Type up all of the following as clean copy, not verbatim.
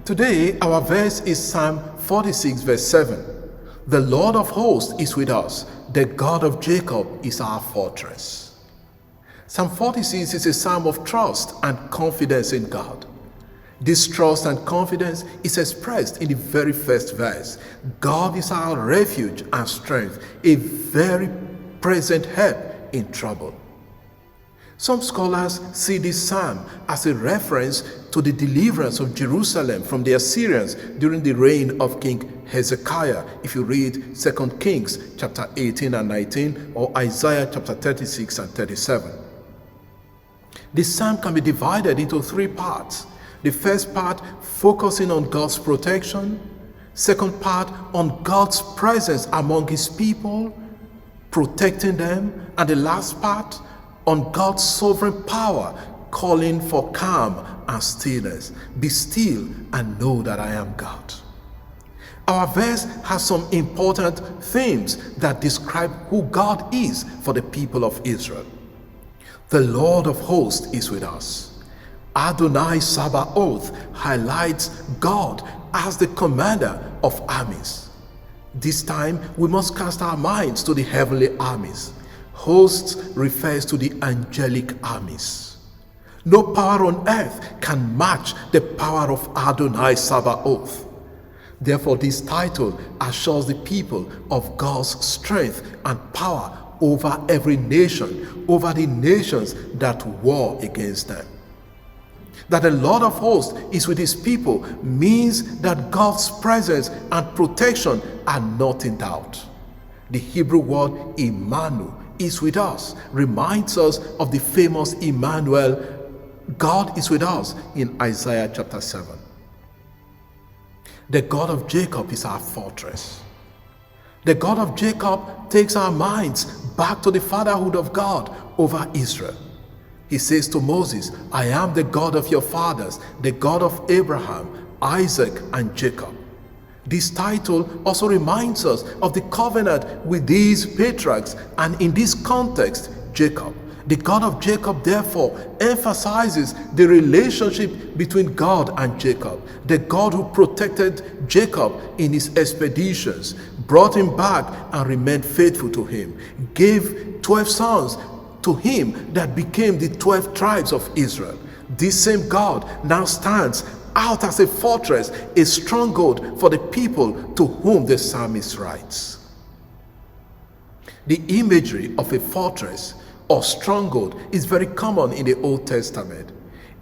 Today, our verse is Psalm 46, verse 7. The Lord of hosts is with us. The God of Jacob is our fortress. Psalm 46 is a psalm of trust and confidence in God. This trust and confidence is expressed in the very first verse. God is our refuge and strength, a very present help in trouble. Some scholars see this psalm as a reference to the deliverance of Jerusalem from the Assyrians during the reign of King Hezekiah, if you read 2 Kings chapter 18 and 19 or Isaiah chapter 36 and 37. This psalm can be divided into three parts. The first part focusing on God's protection, second part on God's presence among his people, protecting them, and the last part on God's sovereign power, calling for calm and stillness. Be still and know that I am God. Our verse has some important themes that describe who God is for the people of Israel. The Lord of hosts is with us. Adonai Sabaoth highlights God as the commander of armies. This time we must cast our minds to the heavenly armies. Hosts refers to the angelic armies. No power on earth can match the power of Adonai Sabaoth. Therefore, this title assures the people of God's strength and power over every nation, over the nations that war against them. That the Lord of hosts is with his people means that God's presence and protection are not in doubt. The Hebrew word Immanuel is with us, reminds us of the famous Emmanuel, God is with us, in Isaiah chapter 7. The God of Jacob is our fortress. The God of Jacob takes our minds back to the fatherhood of God over Israel. He says to Moses, I am the God of your fathers, the God of Abraham, Isaac, and Jacob. This title also reminds us of the covenant with these patriarchs, and in this context, Jacob. The God of Jacob, therefore, emphasizes the relationship between God and Jacob. The God who protected Jacob in his expeditions, brought him back and remained faithful to him, gave 12 sons to him that became the 12 tribes of Israel. This same God now stands out as a fortress, a stronghold for the people to whom the psalmist writes. The imagery of a fortress or stronghold is very common in the Old Testament.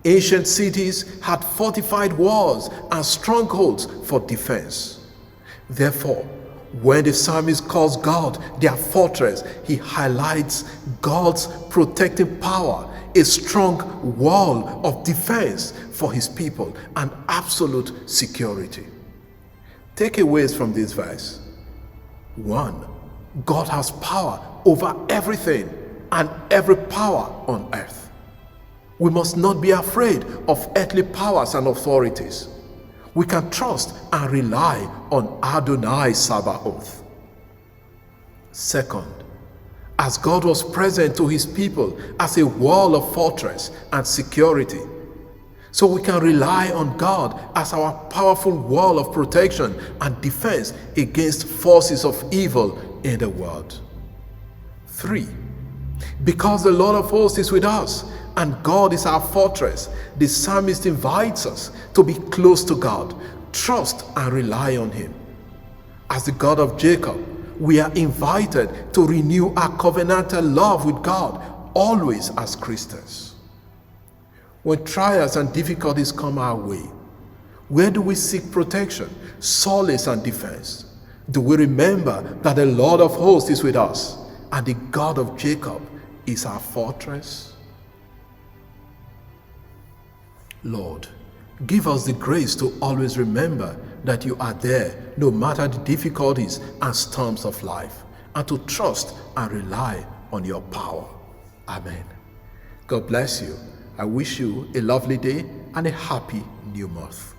Ancient cities had fortified walls and strongholds for defense. Therefore, when the psalmist calls God their fortress, he highlights God's protecting power, a strong wall of defense for his people, and absolute security. Takeaways from this verse. 1. God has power over everything and every power on earth. We must not be afraid of earthly powers and authorities. We can trust and rely on Adonai Sabaoth. 2. As God was present to his people as a wall of fortress and security, so we can rely on God as our powerful wall of protection and defense against forces of evil in the world. 3. Because the Lord of hosts is with us and God is our fortress, the psalmist invites us to be close to God, trust and rely on him. As the God of Jacob, we are invited to renew our covenantal love with God, always as Christians. When trials and difficulties come our way, where do we seek protection, solace, and defense? Do we remember that the Lord of hosts is with us and the God of Jacob is our fortress? Lord, give us the grace to always remember that you are there no matter the difficulties and storms of life, and to trust and rely on your power. Amen. God bless you. I wish you a lovely day and a happy new month.